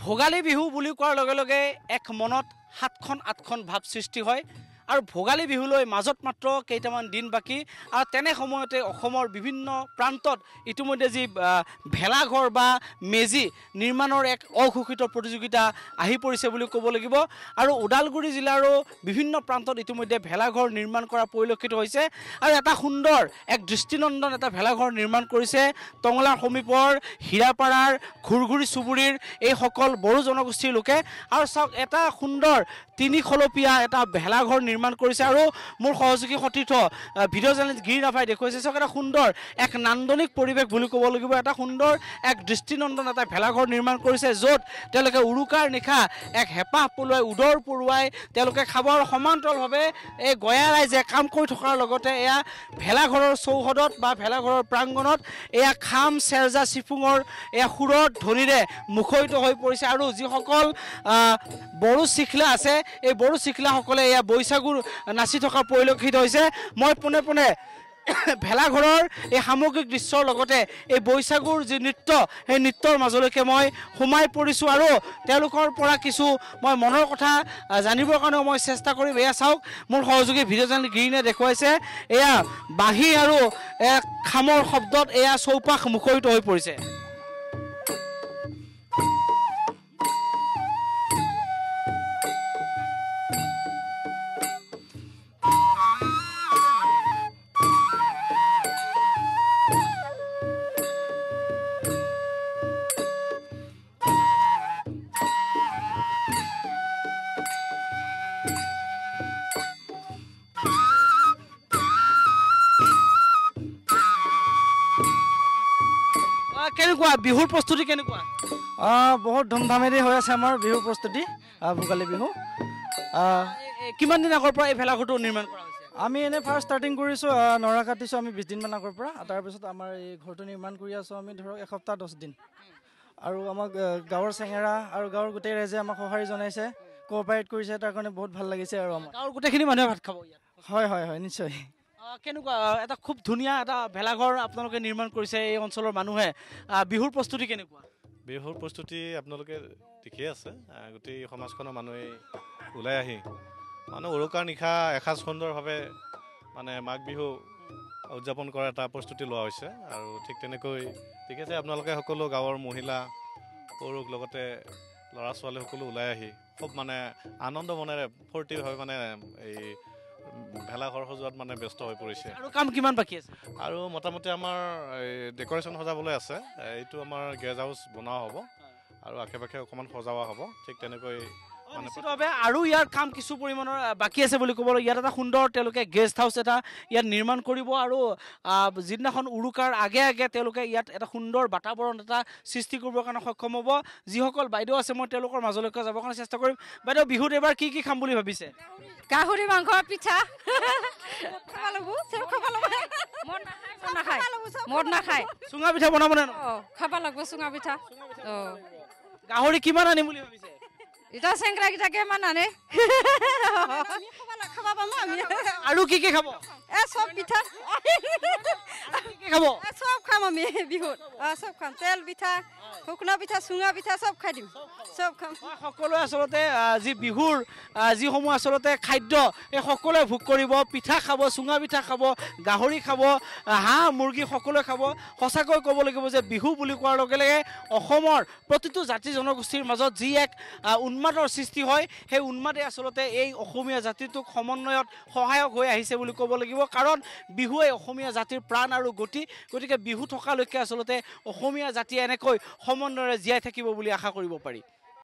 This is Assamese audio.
ভোগালী বিহু বুলি কোৱাৰ লগে লগে এক মনত ৭খন ৮খন ভাৱ সৃষ্টি হয় আৰু ভোগালী বিহুলৈ মাজত মাত্ৰ কেইটামান দিন বাকী আৰু তেনে সময়তে অসমৰ বিভিন্ন প্ৰান্তত ইতিমধ্যে যি ভেলাঘৰ বা মেজি নিৰ্মাণৰ এক অঘোষিত প্ৰতিযোগিতা আহি পৰিছে বুলি ক'ব লাগিব আৰু ওদালগুৰি জিলাৰো বিভিন্ন প্ৰান্তত ইতিমধ্যে ভেলাঘৰ নিৰ্মাণ কৰা পৰিলক্ষিত হৈছে আৰু এটা সুন্দৰ এক দৃষ্টিনন্দন এটা ভেলাঘৰ নিৰ্মাণ কৰিছে টংলাৰ সমীপৰ হীৰাপাৰাৰ ঘুৰঘুৰি চুবুৰীৰ এই সকল বড়ো জনগোষ্ঠীৰ লোকে আৰু চাওক এটা সুন্দৰ তিনিখলপীয়া এটা ভেলাঘৰ নিৰ্মাণ কৰিছে আৰু মোৰ সহযোগী সতীৰ্থ ভিডিঅ' জাৰ্নেলিষ্ট গিৰি ৰাভাই দেখুৱাইছে চাওক এটা সুন্দৰ এক নান্দনিক পৰিৱেশ বুলি ক'ব লাগিব এটা সুন্দৰ এক দৃষ্টিনন্দন এটা ভেলাঘৰ নিৰ্মাণ কৰিছে য'ত তেওঁলোকে উৰুকাৰ নিশা এক হেঁপাহ পলুৱাই উদৰ পৰুৱাই তেওঁলোকে খাবৰ সমান্তৰালভাৱে এই গঞা ৰাইজে কাম কৰি থকাৰ লগতে এয়া ভেলাঘৰৰ চৌহদত বা ভেলাঘৰৰ প্ৰাংগণত এয়া খাম চেৰজা চিফুঙৰ এয়া সুৰৰ ধ্বনিৰে মুখৰিত হৈ পৰিছে আৰু যিসকল বড়ো চিখলা আছে এই বড়ো চিখলাসকলে এয়া বৈশাগুৰ নাচি থকা পৰিলক্ষিত হৈছে মই পোনে পোনে ভেলাঘৰৰ এই সামগ্ৰিক দৃশ্যৰ লগতে এই বৈশাগুৰ যি নৃত্য সেই নৃত্যৰ মাজলৈকে মই সোমাই পৰিছোঁ আৰু তেওঁলোকৰ পৰা কিছু মই মনৰ কথা জানিবৰ কাৰণেও মই চেষ্টা কৰিম এয়া চাওক মোৰ সহযোগী ভিডিঅ' জাৰ্নেলিষ্ট গিৰিনে দেখুৱাইছে এয়া বাঁহী আৰু খামৰ শব্দত এয়া চৌপাশ মুখৰিত হৈ পৰিছে কেনেকুৱা বিহুৰ প্ৰস্তুতি কেনেকুৱা বহুত ধুমধামেৰে হৈ আছে আমাৰ বিহুৰ প্ৰস্তুতি ভোগালী বিহু কিমান দিন আগৰ পৰা এই ভেলাঘৰটো নিৰ্মাণ কৰা হৈছে আমি এনে ফাৰ্ষ্ট ষ্টাৰ্টিং কৰিছোঁ নৰা কাটিছোঁ আমি 20 দিনমান আগৰ পৰা তাৰপিছত আমাৰ এই ঘৰটো নিৰ্মাণ কৰি আছোঁ আমি ধৰক এসপ্তাহ 10 দিন আৰু আমাক গাঁৱৰ চেঙেৰা আৰু গাঁৱৰ গোটেই ৰাইজে আমাক সঁহাৰি জনাইছে কোঅপাৰেট কৰিছে তাৰ কাৰণে বহুত ভাল লাগিছে আৰু আমাৰ গাঁৱৰ গোটেইখিনি মানুহে ভাত খাব ইয়াত হয় হয় হয় নিশ্চয় কেনেকুৱা এটা খুব ধুনীয়া এটা ভেলাঘৰ আপোনালোকে নিৰ্মাণ কৰিছে এই অঞ্চলৰ মানুহে বিহুৰ প্ৰস্তুতি কেনেকুৱা বিহুৰ প্ৰস্তুতি আপোনালোকে ঠিকেই আছে গোটেই সমাজখনৰ মানুহে ওলাই আহি মানে উৰুকাৰ নিশা এসাঁজ সুন্দৰভাৱে মানে মাঘ বিহু উদযাপন কৰাৰ এটা প্ৰস্তুতি লোৱা হৈছে আৰু ঠিক তেনেকৈ ঠিক আছে আপোনালোকে সকলো গাঁৱৰ মহিলা পুৰুষ লগতে ল'ৰা ছোৱালী সকলো ওলাই আহি খুব মানে আনন্দ মনেৰে ফূৰ্তিভাৱে মানে এই ভেলাঘৰ সজোৱাত মানে ব্যস্ত হৈ পৰিছে আৰু কাম কিমান বাকী আছে আৰু মোটামুটি আমাৰ ডেক'ৰেশ্যন সজাবলৈ আছে এইটো আমাৰ গেষ্ট হাউচ বনোৱা হ'ব আৰু আশে পাশে অকণমান সজাৱা হ'ব ঠিক তেনেকৈ নিশ্চিতভাৱে আৰু ইয়াৰ কাম কিছু পৰিমাণৰ বাকী আছে বুলি ক'বলৈ ইয়াত এটা সুন্দৰ তেওঁলোকে গেষ্ট হাউচ এটা ইয়াত নিৰ্মাণ কৰিব আৰু যিদিনাখন উৰুকাৰ আগে আগে তেওঁলোকে ইয়াত এটা সুন্দৰ বাতাবৰণ এটা সৃষ্টি কৰিবৰ কাৰণে সক্ষম হ'ব যিসকল বাইদেউ আছে মই তেওঁলোকৰ মাজলৈকে যাবৰ কাৰণে চেষ্টা কৰিম বাইদেউ বিহুত এবাৰ কি কি খাম বুলি ভাবিছে গাহৰি মাংস পিঠা মদ নাখায় চুঙা পিঠা বনাব নে খাব লাগিব চুঙা পিঠা গাহৰি কিমান আনিম বুলি ভাবিছে এটা চেংৰা কিটাকে মান আনে আৰু কি কি খাব চব পিঠা খাব চব খাম আমি বিহুত চব খাম তেল পিঠা শুকনা পিঠা চুঙা পিঠা চব খাই দিম চব খাম সকলোৱে আচলতে যি বিহুৰ যিসমূহ আচলতে খাদ্য এই সকলোৱে ভোগ কৰিব পিঠা খাব চুঙা পিঠা খাব গাহৰি খাব হাঁহ মুৰ্গী সকলোৱে খাব সঁচাকৈ ক'ব লাগিব যে বিহু বুলি কোৱাৰ লগে লগে অসমৰ প্ৰতিটো জাতি জনগোষ্ঠীৰ মাজত যি এক উন্মাদৰ সৃষ্টি হয় সেই উন্মাদে আচলতে এই অসমীয়া জাতিটোক সমন্বয়ত সহায়ক হৈ আহিছে বুলি ক'ব লাগিব কাৰণ বিহুৱে অসমীয়া জাতিৰ প্ৰাণ আৰু গতি গতিকে বিহু থকালৈকে আচলতে অসমীয়া জাতি এনেকৈ সমন্বয়েৰে জীয়াই থাকিব বুলি আশা কৰিব পাৰি